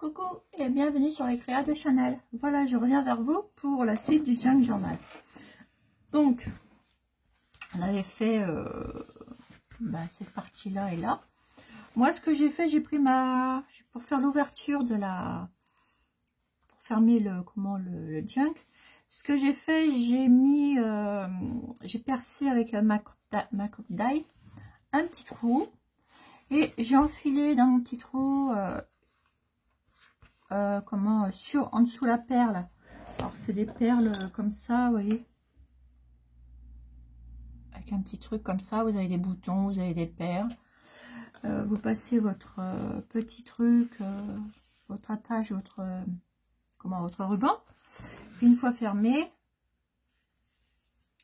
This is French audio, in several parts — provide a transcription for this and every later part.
Coucou et bienvenue sur les créas de Chanel. Voilà, je reviens vers vous pour la suite du Junk Journal. Donc, on avait fait cette partie-là et là. Moi, ce que j'ai fait, j'ai pris pour faire l'ouverture de la... Pour fermer le junk. Ce que j'ai fait, j'ai mis... j'ai percé avec ma crop die un petit trou. Et j'ai enfilé dans mon petit trou... en dessous la perle. Alors c'est des perles comme ça, vous voyez, avec un petit truc comme ça. Vous avez des boutons, vous avez des perles. Vous passez votre petit truc, votre attache, votre ruban. Puis une fois fermé,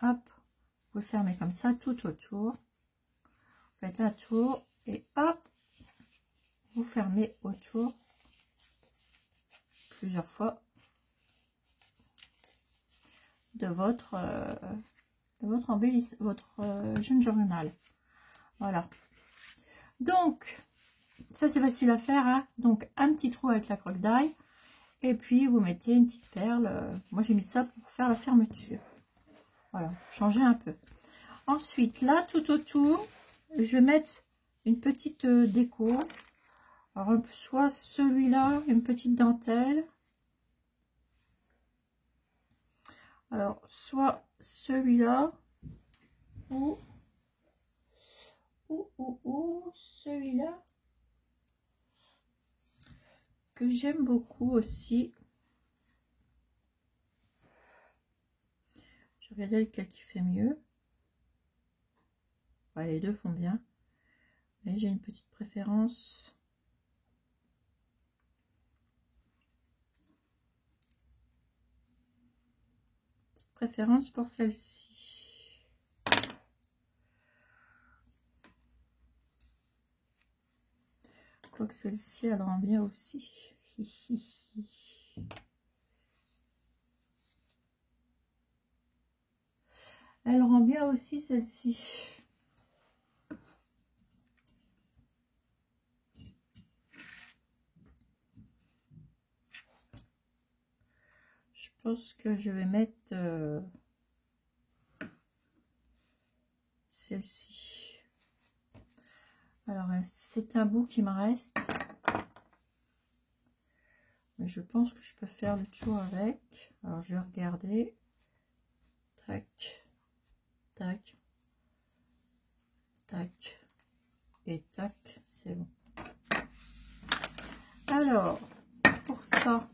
hop, vous fermez comme ça tout autour. Vous faites un tour et hop, vous fermez autour plusieurs fois de votre Junk Journal. Voilà. Donc, ça c'est facile à faire. Hein. Donc, un petit trou avec la croque d'ail. Et puis, vous mettez une petite perle. Moi, j'ai mis ça pour faire la fermeture. Voilà, changer un peu. Ensuite, là, tout autour, je vais mettre une petite déco. Alors, soit celui-là, une petite dentelle. Alors, soit celui-là, ou celui-là, que j'aime beaucoup aussi. Je vais regarder lequel qui fait mieux. Ouais, les deux font bien. Mais j'ai une petite préférence. Pour celle-ci. Quoique celle-ci, elle rend bien aussi. Elle rend bien aussi celle-ci. Je pense que je vais mettre celle-ci. Alors, c'est un bout qui me reste. Mais je pense que je peux faire le tour avec. Alors, je vais regarder. Tac, tac, tac et tac. C'est bon. Alors, pour ça,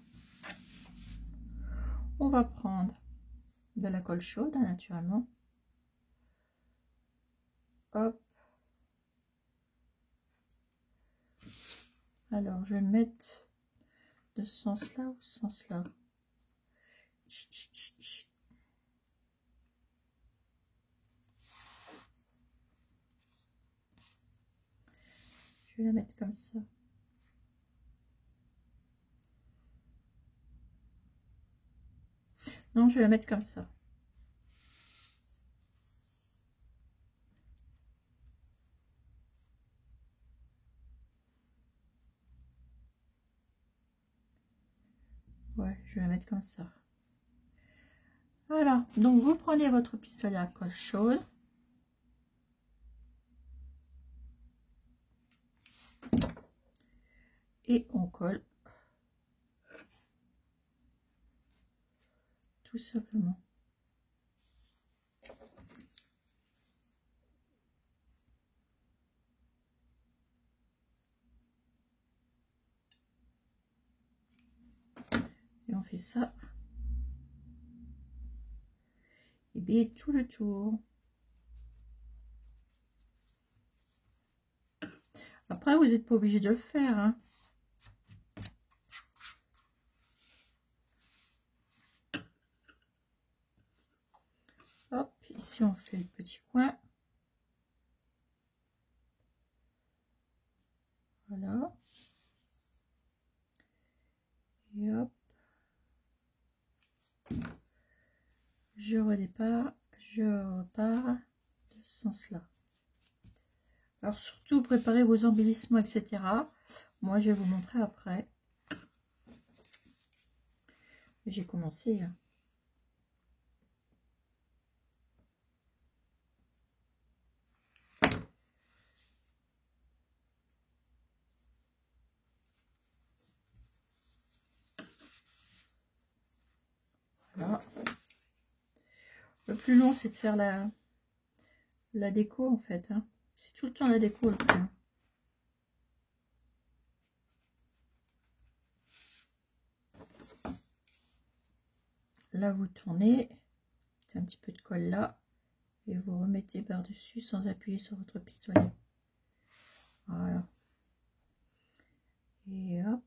on va prendre de la colle chaude, naturellement. Hop. Alors, je vais le mettre de ce sens-là ou ce sens-là. Je vais la mettre comme ça. Non, je vais la mettre comme ça. Ouais, je vais la mettre comme ça. Voilà, donc vous prenez votre pistolet à colle chaude. Et on colle. Tout simplement. Et on fait ça. Et bien tout le tour. Après, vous n'êtes pas obligé de le faire. Hein. Hop, ici on fait le petit coin. Voilà. Et hop. Je redépare, je repars de ce sens-là. Alors surtout, préparez vos embellissements, etc. Moi, je vais vous montrer après. J'ai commencé. Hein. Voilà. Le plus long, c'est de faire la déco, en fait. Hein. C'est tout le temps la déco, le plus long. Là, vous tournez. C'est un petit peu de colle là. Et vous remettez par-dessus sans appuyer sur votre pistolet. Voilà. Et hop.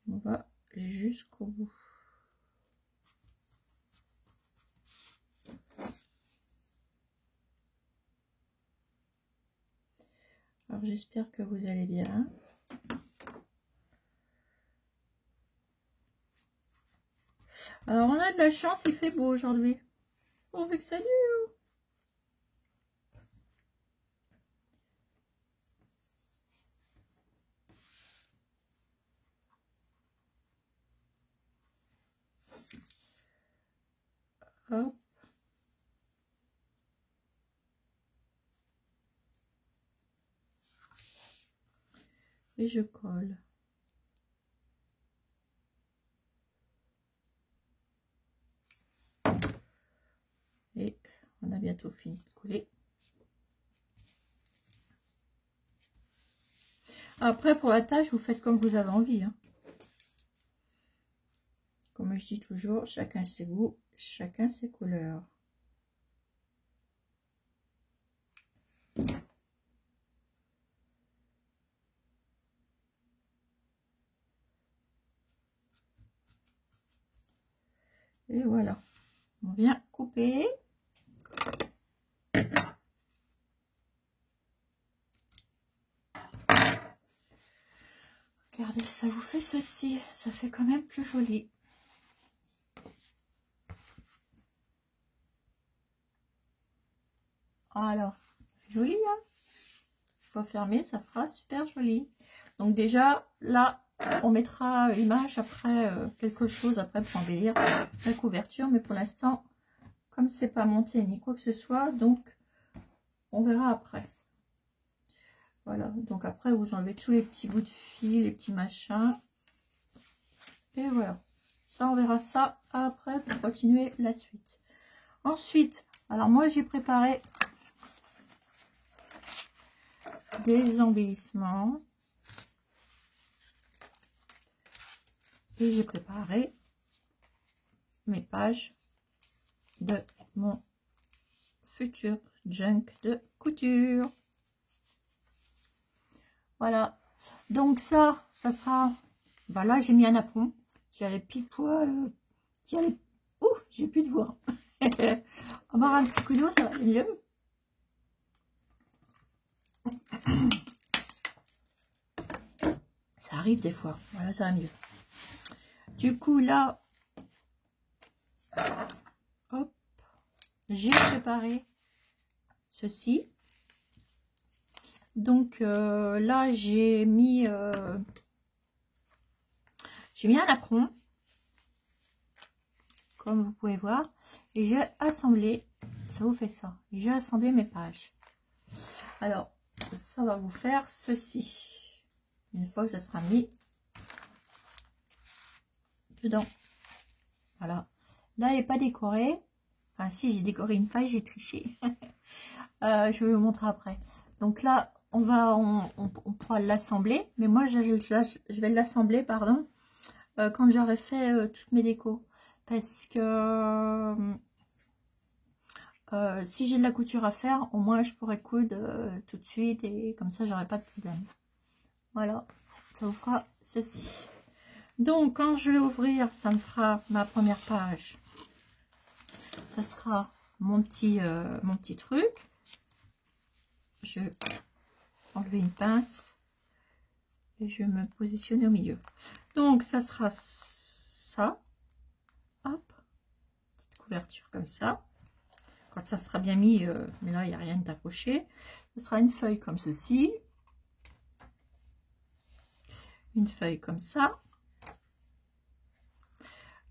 On va jusqu'au bout. Alors j'espère que vous allez bien. Alors on a de la chance, il fait beau aujourd'hui. Pourvu que ça dure. Hop. Et je colle. Et on a bientôt fini de coller. Après, pour la tâche, vous faites comme vous avez envie. Hein. Comme je dis toujours, chacun ses goûts, chacun ses couleurs. Et voilà. On vient couper. Regardez, ça vous fait ceci. Ça fait quand même plus joli. Alors, joli, hein? Il faut fermer, ça fera super joli. Donc déjà, là, on mettra image après, quelque chose après pour embellir la couverture. Mais pour l'instant, comme c'est pas monté ni quoi que ce soit, donc on verra après. Voilà, donc après vous enlevez tous les petits bouts de fil, les petits machins. Et voilà, ça on verra ça après pour continuer la suite. Ensuite, alors moi j'ai préparé des embellissements. Et j'ai préparé mes pages de mon futur junk de couture. Voilà, donc ça sera, bah là j'ai mis un apron qui allait pile poil, qui allait, ouh, j'ai plus de voix. Avoir un petit coup d'eau, ça va mieux. Ça arrive des fois, voilà, ça va mieux. Du coup là, hop, j'ai préparé ceci. Donc là j'ai mis un apron, comme vous pouvez voir, et j'ai assemblé, ça vous fait ça, j'ai assemblé mes pages. Alors ça va vous faire ceci, une fois que ça sera mis dedans. Voilà, là elle n'est pas décorée, enfin si, j'ai décoré une page, j'ai triché. Je vais vous montrer après. Donc là on pourra l'assembler, mais moi je vais l'assembler, pardon, quand j'aurai fait toutes mes décos, parce que si j'ai de la couture à faire, au moins je pourrais coudre tout de suite, et comme ça j'aurai pas de problème. Voilà, ça vous fera ceci. Donc quand je vais ouvrir, ça me fera ma première page, ça sera mon petit truc. Je vais enlever une pince et je vais me positionner au milieu. Donc ça sera ça, hop, petite couverture comme ça. Quand ça sera bien mis, mais là il n'y a rien d'accroché, ce sera une feuille comme ceci. une feuille comme ça.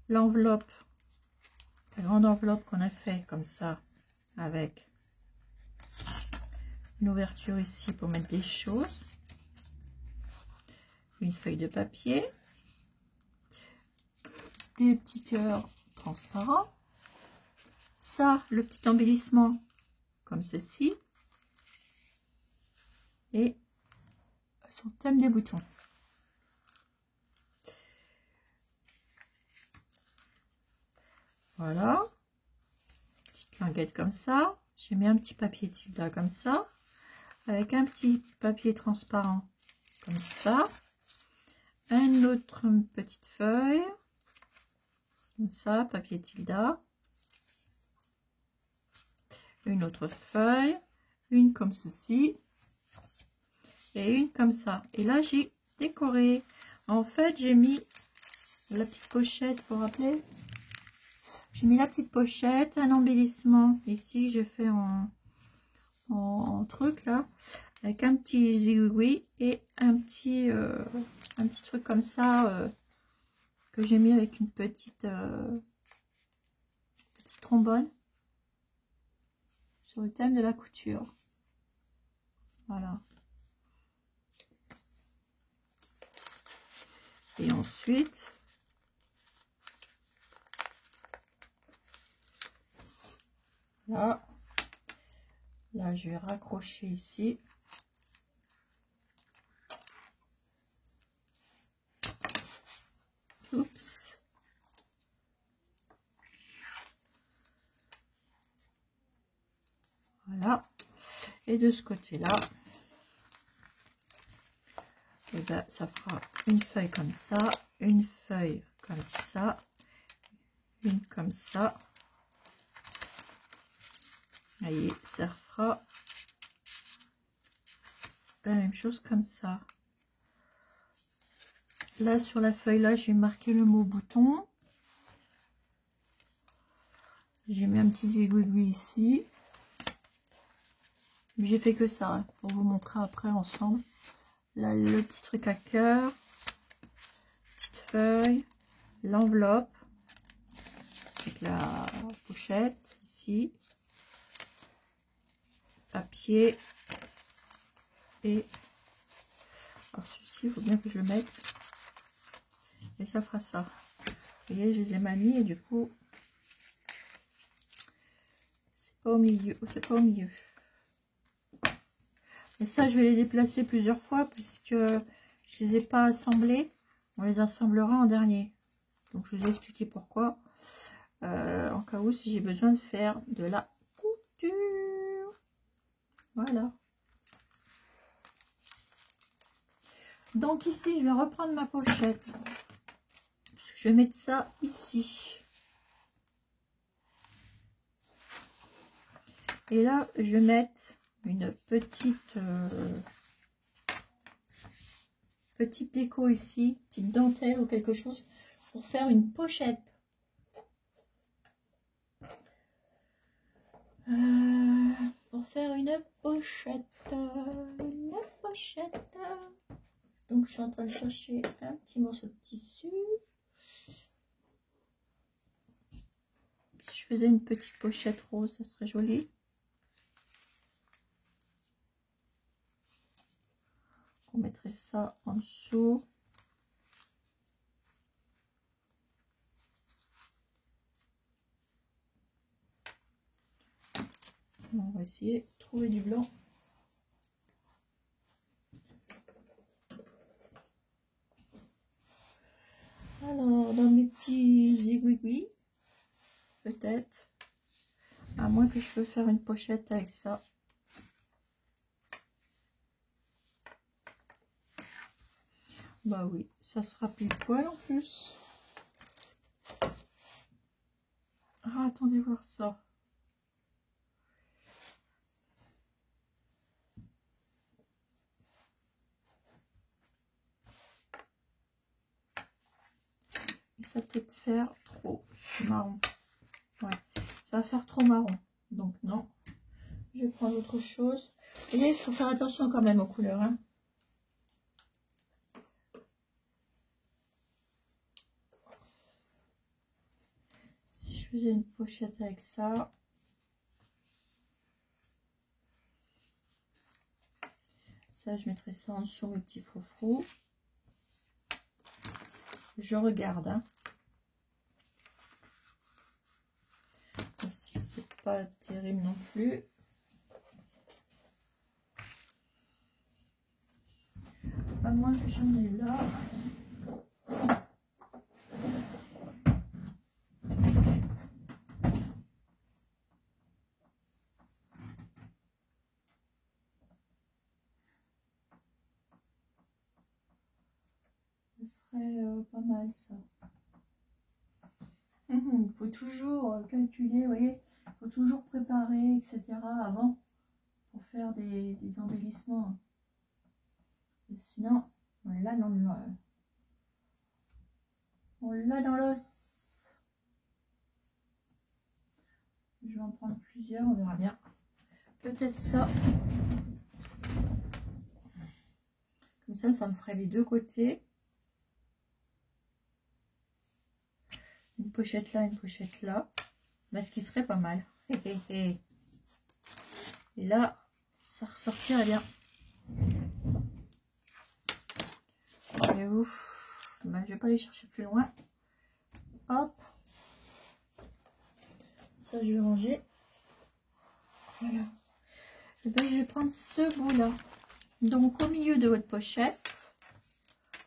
L'enveloppe, la grande enveloppe qu'on a fait comme ça, avec une ouverture ici pour mettre des choses. Une feuille de papier. Des petits cœurs transparents. Ça, le petit embellissement comme ceci. Et son thème des boutons. Voilà. Petite languette comme ça. J'ai mis un petit papier tilda comme ça. Avec un petit papier transparent comme ça. Un autre petite feuille. Comme ça, papier tilda. Une autre feuille. Une comme ceci. Et une comme ça. Et là, j'ai décoré. En fait, j'ai mis la petite pochette, pour rappeler. J'ai mis la petite pochette, un embellissement. Ici, j'ai fait en truc là, avec un petit zigouigui et un petit truc comme ça que j'ai mis avec une petite trombone sur le thème de la couture. Voilà. Et ensuite, là, je vais raccrocher ici. Oups. Voilà. Et de ce côté-là, et ben, ça fera une feuille comme ça, une feuille comme ça, une comme ça. Voyez, ça fera la même chose comme ça. Là, sur la feuille, là, j'ai marqué le mot bouton. J'ai mis un petit zigouigou ici. J'ai fait que ça, hein, pour vous montrer après ensemble. Là, le petit truc à cœur. Petite feuille. L'enveloppe. Avec la pochette, ici. Papier. Et... alors, celui-ci, il faut bien que je le mette. Et ça fera ça. Vous voyez, je les ai mal mis et du coup, c'est pas au milieu. C'est pas au milieu. Et ça, je vais les déplacer plusieurs fois puisque je les ai pas assemblés. On les assemblera en dernier. Donc, je vous ai expliqué pourquoi. En cas où, si j'ai besoin de faire de la couture. Voilà. Donc, ici, je vais reprendre ma pochette. Je vais mettre ça ici. Et là, je vais mettre une petite déco ici, petite dentelle ou quelque chose pour faire une pochette. Pour faire une pochette. Donc, je suis en train de chercher un petit morceau de tissu. Si je faisais une petite pochette rose, ça serait joli. On mettrait ça en dessous. On va essayer de trouver du blanc. Alors, dans mes petits zigouigouis, peut-être. À moins que je peux faire une pochette avec ça. Bah oui, ça sera pile poil en plus. Ah, attendez voir ça. Et ça peut-être faire trop marron. Ouais, ça va faire trop marron. Donc non, je vais prendre autre chose. Et il faut faire attention quand même aux couleurs. Hein. faisais une pochette avec ça. Ça, je mettrai ça en dessous, mes petits froufrous. Je regarde, hein. C'est pas terrible non plus. À moins que j'en ai là. Ce serait pas mal ça. Il faut toujours calculer, vous voyez, il faut toujours préparer, etc. avant pour faire des embellissements. Et sinon, on l'a dans l'os. Je vais en prendre plusieurs, on verra bien. Peut-être ça. Comme ça me ferait les deux côtés. Une pochette là, une pochette là. Bah, ce qui serait pas mal. Et là, ça ressortirait bien. Et ouf. Bah, je vais pas aller chercher plus loin. Hop. Ça, je vais ranger. Voilà. Et ben, je vais prendre ce bout là. Donc, au milieu de votre pochette,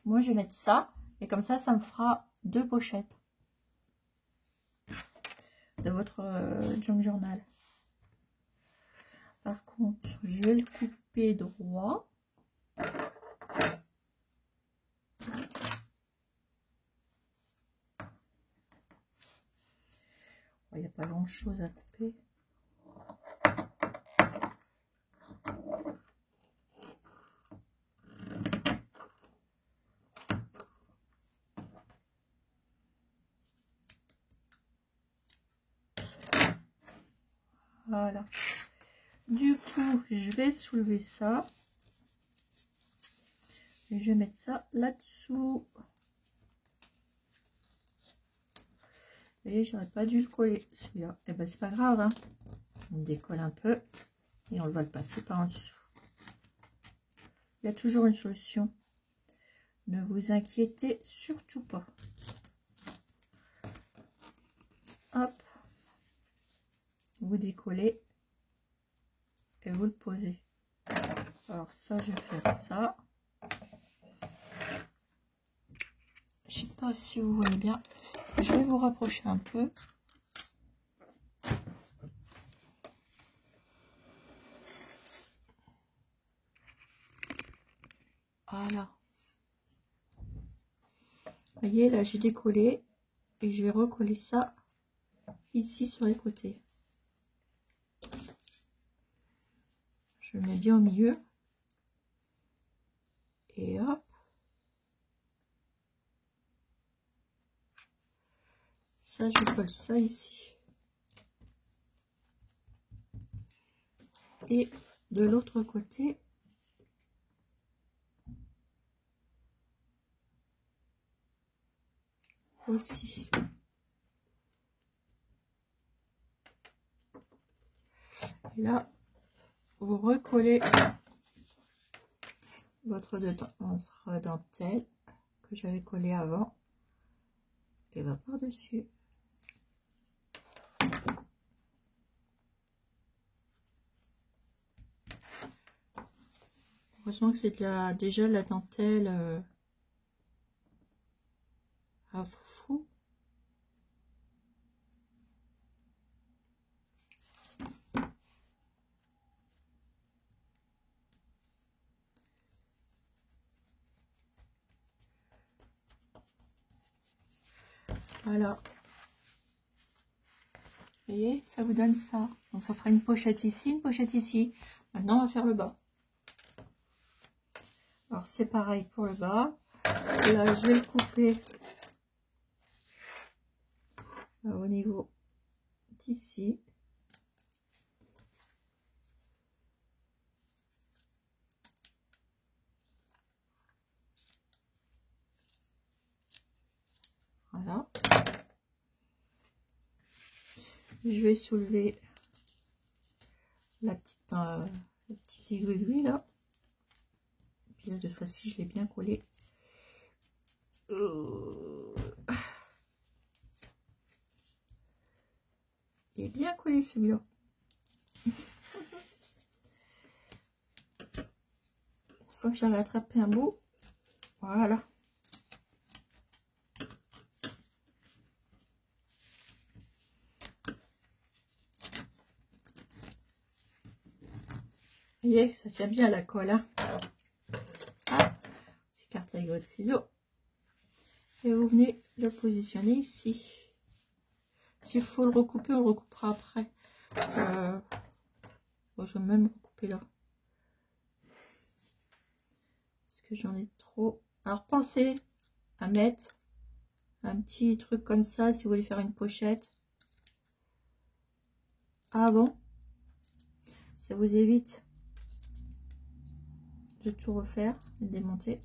moi, je vais mettre ça. Et comme ça me fera deux pochettes de votre junk journal. Par contre, je vais le couper droit. Il n'y a pas grand chose à couper. Voilà. Du coup, je vais soulever ça. Et je vais mettre ça là-dessous. Vous voyez, j'aurais pas dû le coller celui-là. Et ben c'est pas grave, hein. On décolle un peu et on va le passer par en dessous. Il y a toujours une solution. Ne vous inquiétez surtout pas. Hop. Vous décollez et vous le posez. Alors ça, je vais faire ça. Je sais pas si vous voyez bien. Je vais vous rapprocher un peu. Voilà. Vous voyez, là, j'ai décollé et je vais recoller ça ici sur les côtés. Je le mets bien au milieu. Et hop. Ça, je colle ça ici. Et de l'autre côté, aussi. Et là, vous recollez votre dentelle que j'avais collé avant et va par-dessus. Heureusement que c'est déjà la dentelle à foufou. Voilà. Vous voyez, ça vous donne ça. Donc ça fera une pochette ici, une pochette ici. Maintenant, on va faire le bas. Alors c'est pareil pour le bas. Là, je vais le couper au niveau d'ici. Voilà. Je vais soulever la petite, le petit aiguille là. Puis là, de cette fois-ci, je l'ai bien collé. Il est bien collé celui-là. Une fois que j'ai rattrapé un bout, voilà. Vous voyez, ça tient bien la colle. Hein. Ah, j'écarte avec votre ciseau. Et vous venez le positionner ici. S'il faut le recouper, on le recoupera après. Bon, je vais même recouper là. Parce que j'en ai trop. Alors, pensez à mettre un petit truc comme ça si vous voulez faire une pochette avant. Ça vous évite de tout refaire et de démonter.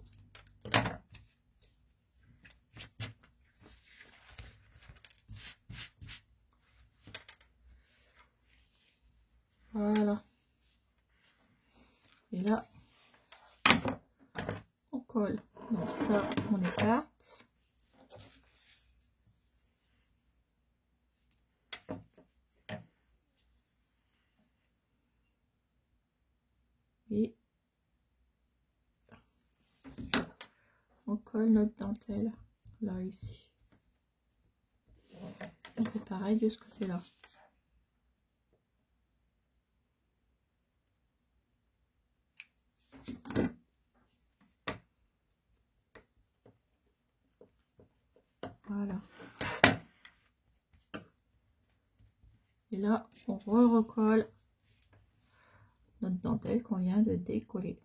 Voilà. Et là, on colle. Donc ça, on écarte. Et on colle notre dentelle là ici. On fait pareil de ce côté-là. Voilà. Et là, on recolle notre dentelle qu'on vient de décoller.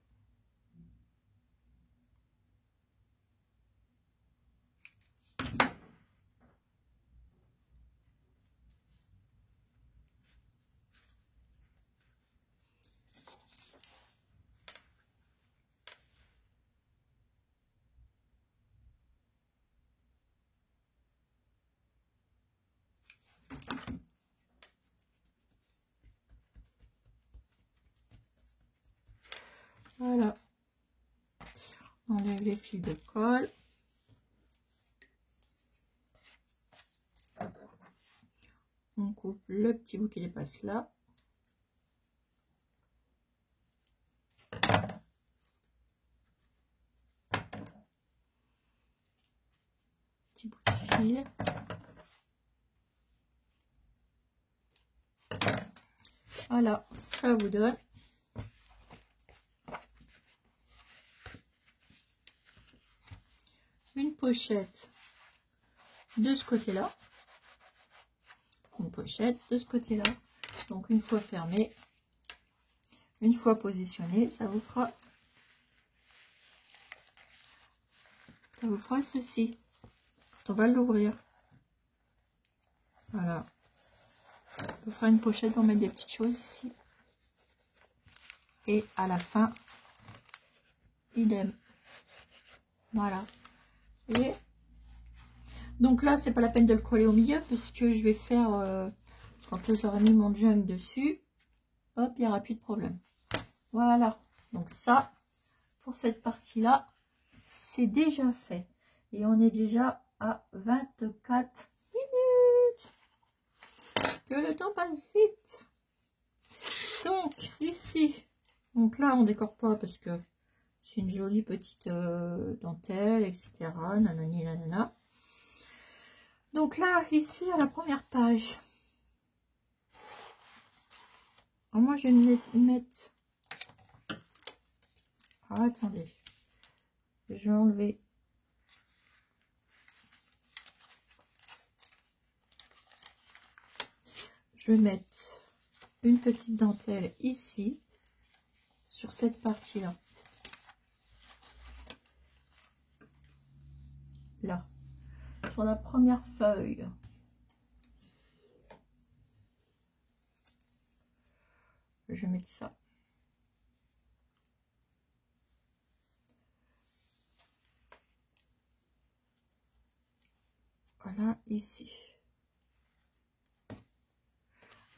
Voilà. On enlève les fils de colle. On coupe le petit bout qui dépasse là. Petit bout de fil. Voilà, ça vous donne une pochette de ce côté-là. Une pochette de ce côté-là. Donc une fois fermée, une fois positionnée, ça vous fera ceci. On va l'ouvrir. Voilà. On fera une pochette pour mettre des petites choses ici. Et à la fin, idem. Voilà. Et donc là, c'est pas la peine de le coller au milieu puisque je vais faire quand j'aurai mis mon junk dessus. Hop, il n'y aura plus de problème. Voilà. Donc ça, pour cette partie-là, c'est déjà fait. Et on est déjà à 24 minutes. Que le temps passe vite. Donc ici, donc là on décore pas parce que c'est une jolie petite dentelle, etc. Nanani nanana. Donc là, ici à la première page. Alors moi je vais me mettre. Ah, attendez. Je vais enlever. Je vais mettre une petite dentelle ici, sur cette partie-là. Là, sur la première feuille. Je vais mettre ça. Voilà, ici.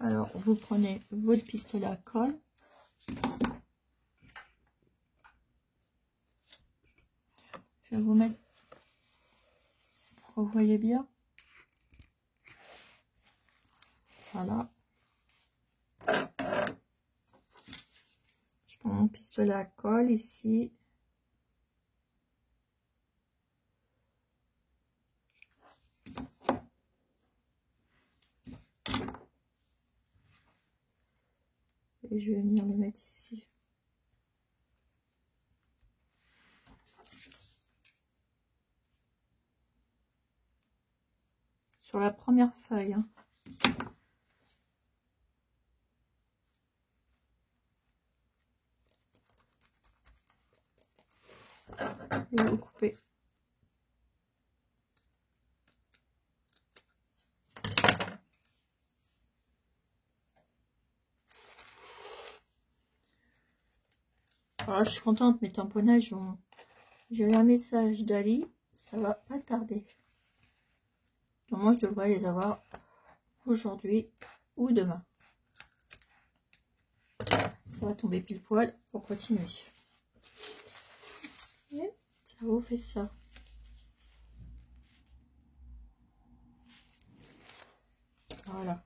Alors, vous prenez votre pistolet à colle. Je vais vous mettre, vous voyez bien. Voilà. Je prends mon pistolet à colle ici. Et je vais venir le mettre ici. Sur la première feuille. Hein. Et vous coupez. Alors, je suis contente, mes tamponnages ont... J'ai eu un message d'Ali, ça va pas tarder. Donc moi, je devrais les avoir aujourd'hui ou demain. Ça va tomber pile poil pour continuer. Et ça vous fait ça. Voilà.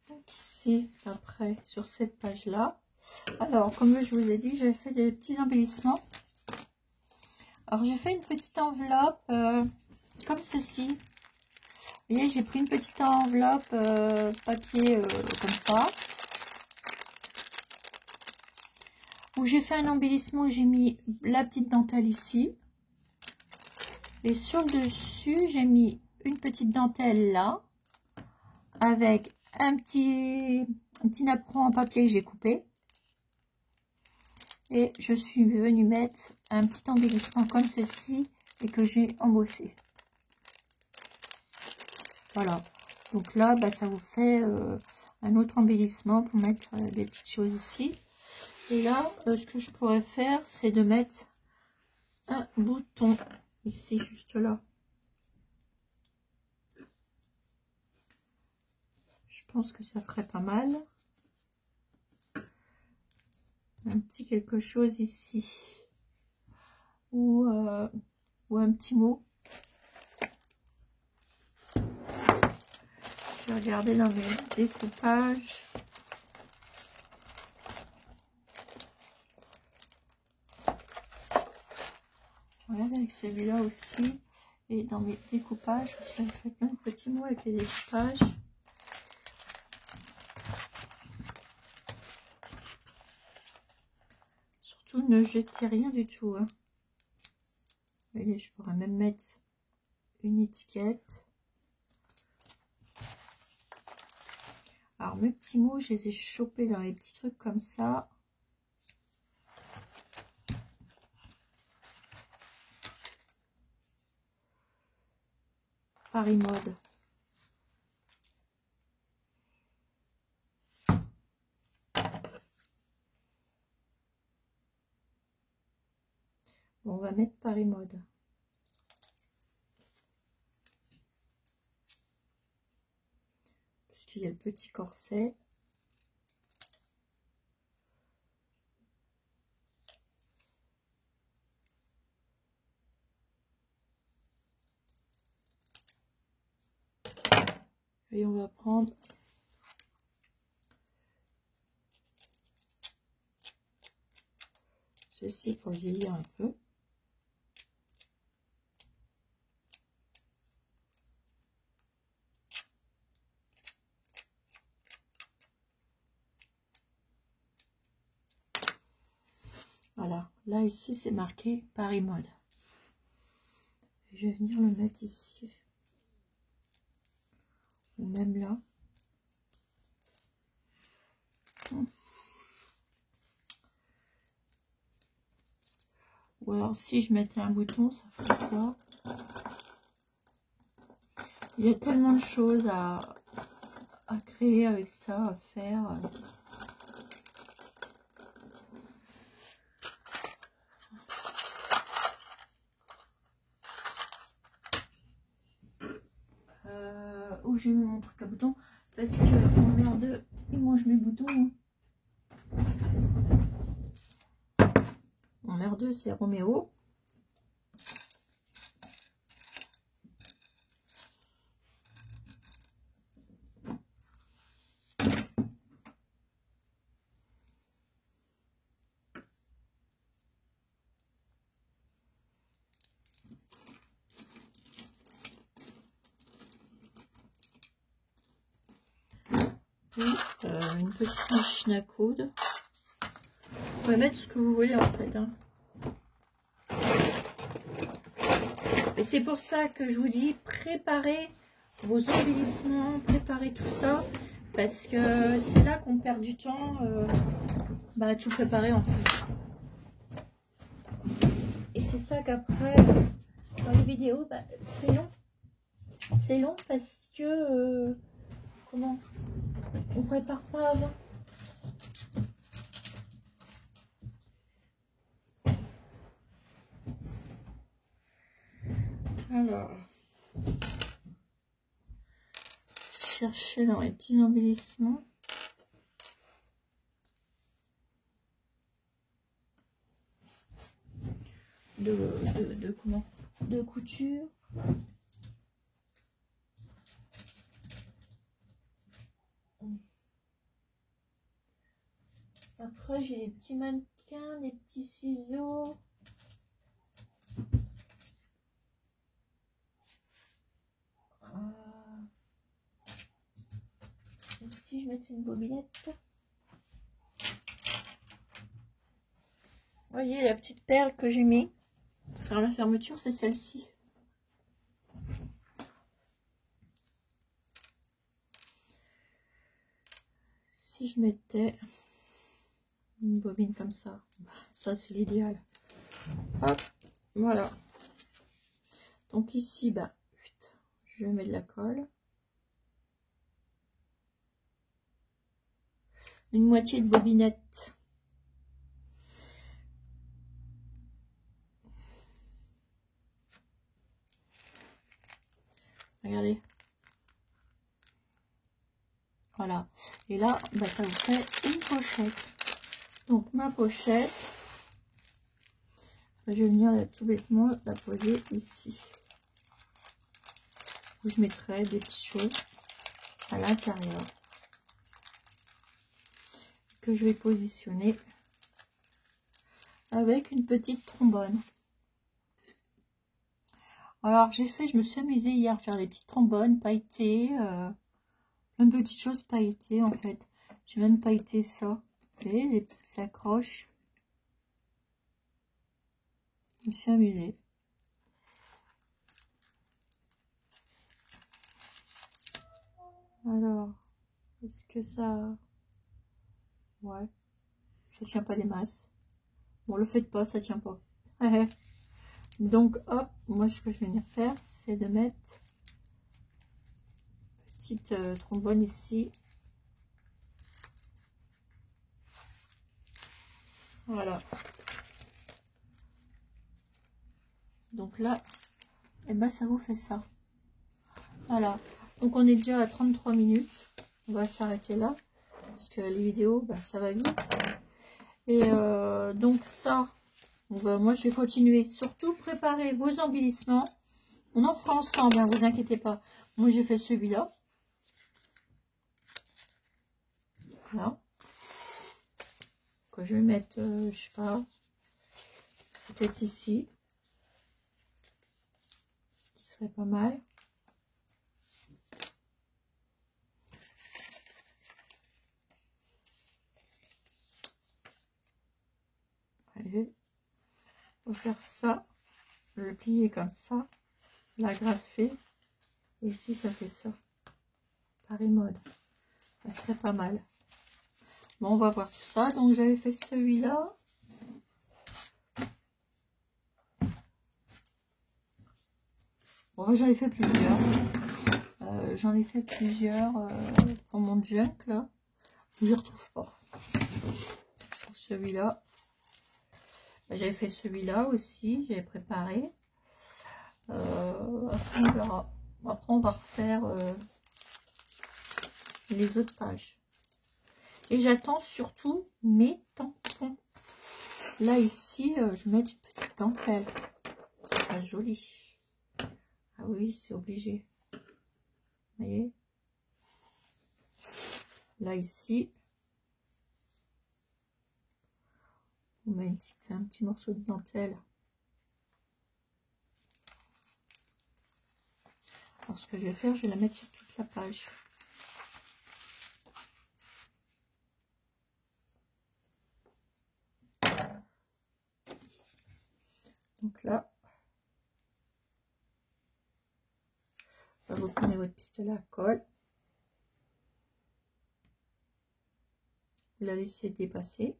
Donc ici, après, sur cette page-là. Alors, comme je vous ai dit, j'ai fait des petits embellissements. Alors, j'ai fait une petite enveloppe comme ceci. Vous voyez, j'ai pris une petite enveloppe papier comme ça. Où j'ai fait un embellissement, j'ai mis la petite dentelle ici. Et sur le dessus, j'ai mis une petite dentelle là. Avec un petit napperon en papier que j'ai coupé. Et je suis venue mettre un petit embellissement comme ceci et que j'ai embossé. Voilà. Donc là, bah, ça vous fait un autre embellissement pour mettre des petites choses ici. Et là, ce que je pourrais faire, c'est de mettre un bouton ici, juste là. Je pense que ça ferait pas mal. Un petit quelque chose ici. Ou un petit mot. Je vais regarder dans mes découpages. Je regarde avec celui-là aussi. Et dans mes découpages, parce que j'avais fait plein de petits mots avec les découpages. Surtout, ne jetez rien du tout. Hein. Vous voyez, je pourrais même mettre une étiquette. Alors, mes petits mots, je les ai chopés dans les petits trucs comme ça. Paris Mode. Bon, on va mettre Paris Mode. Puisqu'il y a le petit corset. Et on va prendre ceci pour vieillir un peu. Voilà, là ici c'est marqué Paris Mode. Je vais venir le mettre ici. Ou même là. Ou alors si je mettais un bouton, ça ferait quoi? Il y a tellement de choses à créer avec ça, à faire. Où j'ai mis mon truc à bouton. parce que mon merdeux, il mange mes boutons. Mon merdeux, c'est Roméo. Une petite machine à coudre. Vous pouvez mettre ce que vous voulez en fait. Hein. Et c'est pour ça que je vous dis, préparez vos embellissements, préparez tout ça. Parce que c'est là qu'on perd du temps à tout préparer en fait. Et c'est ça qu'après, dans les vidéos, c'est long. C'est long parce que, comment on prépare pas avant. Alors, chercher dans les petits embellissements. De couture. Après, j'ai des petits mannequins, des petits ciseaux. Et si je mettais une bobinette. Vous voyez la petite perle que j'ai mis pour faire la fermeture, c'est celle-ci. Si je mettais une bobine comme ça, c'est l'idéal. Hop, voilà. Donc ici, je mets de la colle. Une moitié de bobinette. Regardez. Voilà. Et là, ça vous fait une pochette. Donc ma pochette, je vais venir tout bêtement la poser ici. Où je mettrai des petites choses à l'intérieur. Que je vais positionner avec une petite trombone. Alors je me suis amusée hier à faire des petites trombones pailletées. Plein de petites choses pailletées en fait. J'ai même pailleté ça. Vous savez, des petites accroches. Je me suis amusée. Alors, est-ce que ça... Ouais, ça tient pas des masses. Bon, le faites pas, ça tient pas. Donc, hop, moi ce que je vais venir faire, c'est de mettre petite trombone ici. Voilà. Donc là, ça vous fait ça. Voilà. Donc on est déjà à 33 minutes. On va s'arrêter là. Parce que les vidéos, ça va vite. Et donc ça, moi je vais continuer. Surtout préparer vos embellissements. On en fera ensemble, vous inquiétez pas. Moi j'ai fait celui-là. Voilà. Que je vais mettre, je sais pas, peut-être ici. Ce qui serait pas mal. Allez. On va faire ça. Le plier comme ça. L'agrafer. Et ici ça fait ça. Pareil mode. Ça serait pas mal. Bon, on va voir tout ça. Donc, j'avais fait celui-là. Bon, j'en ai fait plusieurs. Pour mon junk, là. Je ne retrouve pas. Je trouve celui-là. J'avais fait celui-là aussi. J'avais préparé. Après, on verra. Après, on va refaire... les autres pages. Et j'attends surtout mes tampons. Là, ici, je mets une petite dentelle. C'est pas joli. Ah oui, c'est obligé. Vous voyez? Là, ici, on met un petit morceau de dentelle. Alors, ce que je vais faire, je vais la mettre sur toute la page. Donc là, vous prenez votre pistolet à colle. Vous la laissez dépasser.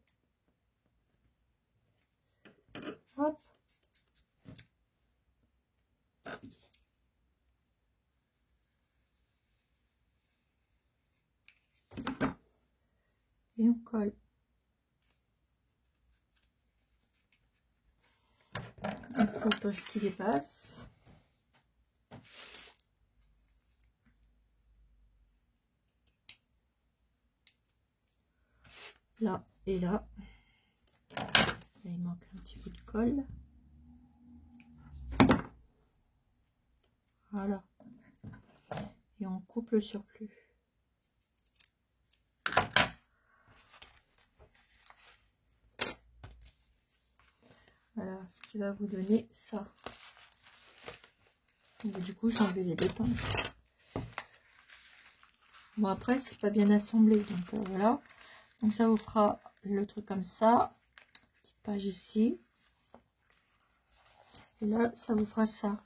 Hop. Et on colle. On coupe ce qui dépasse. Là et là. Là, il manque un petit bout de colle. Voilà. Et on coupe le surplus. Voilà, ce qui va vous donner ça. Donc, du coup, j'ai enlevé les deux pinces. Bon, après, c'est pas bien assemblé. Donc, voilà. Donc, ça vous fera le truc comme ça. Petite page ici. Et là, ça vous fera ça.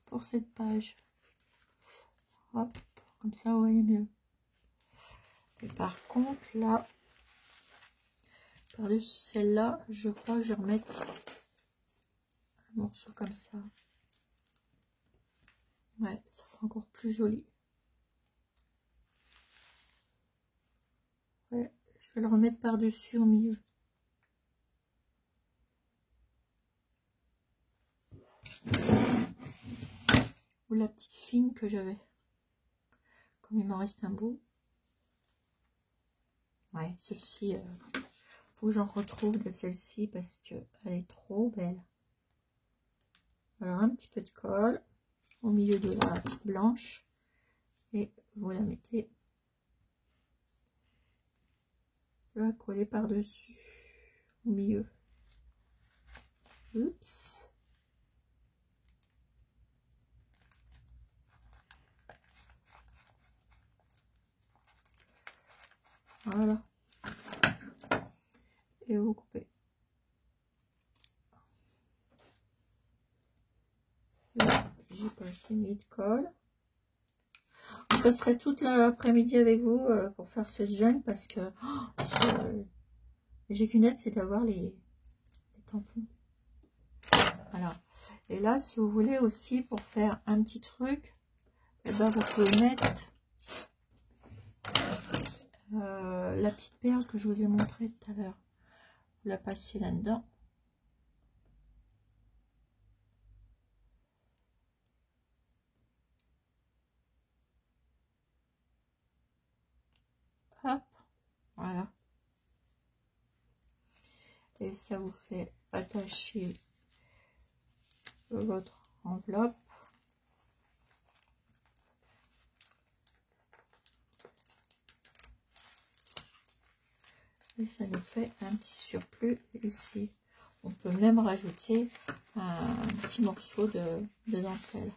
Pour cette page. Hop, comme ça, vous voyez mieux. Et par contre, là, par-dessus celle-là, je crois que je vais remettre un morceau comme ça. Ouais, ça fera encore plus joli. Ouais, je vais le remettre par-dessus au milieu. Ou la petite fine que j'avais. Comme il m'en reste un bout. Ouais, celle-ci, faut que j'en retrouve de celle-ci parce qu'elle est trop belle. Alors, un petit peu de colle au milieu de la petite blanche. Et vous la mettez. Là, coller par-dessus. Au milieu. Oups. Voilà. Et vous coupez. Là, j'ai passé mis de colle. Je passerai toute l'après-midi avec vous pour faire ce jeûne parce que j'ai qu'une aide, c'est d'avoir les tampons. Voilà. Et là, si vous voulez aussi pour faire un petit truc, eh ben, vous pouvez mettre la petite perle que je vous ai montrée tout à l'heure. Vous la passez là-dedans. Hop, voilà. Et ça vous fait attacher votre enveloppe. Et ça nous fait un petit surplus ici. On peut même rajouter un petit morceau de dentelle.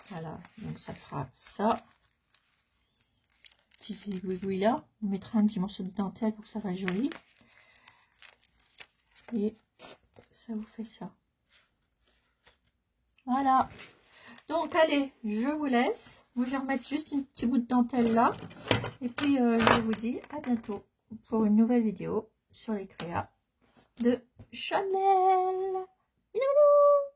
Voilà, donc ça fera ça. Petit zigouigoui là. On mettra un petit morceau de dentelle pour que ça fasse joli. Et ça vous fait ça. Voilà. Donc allez, je vous laisse. Moi je vais remettre juste un petit bout de dentelle là. Et puis je vous dis à bientôt pour une nouvelle vidéo sur les créas de Chanel. Bisous.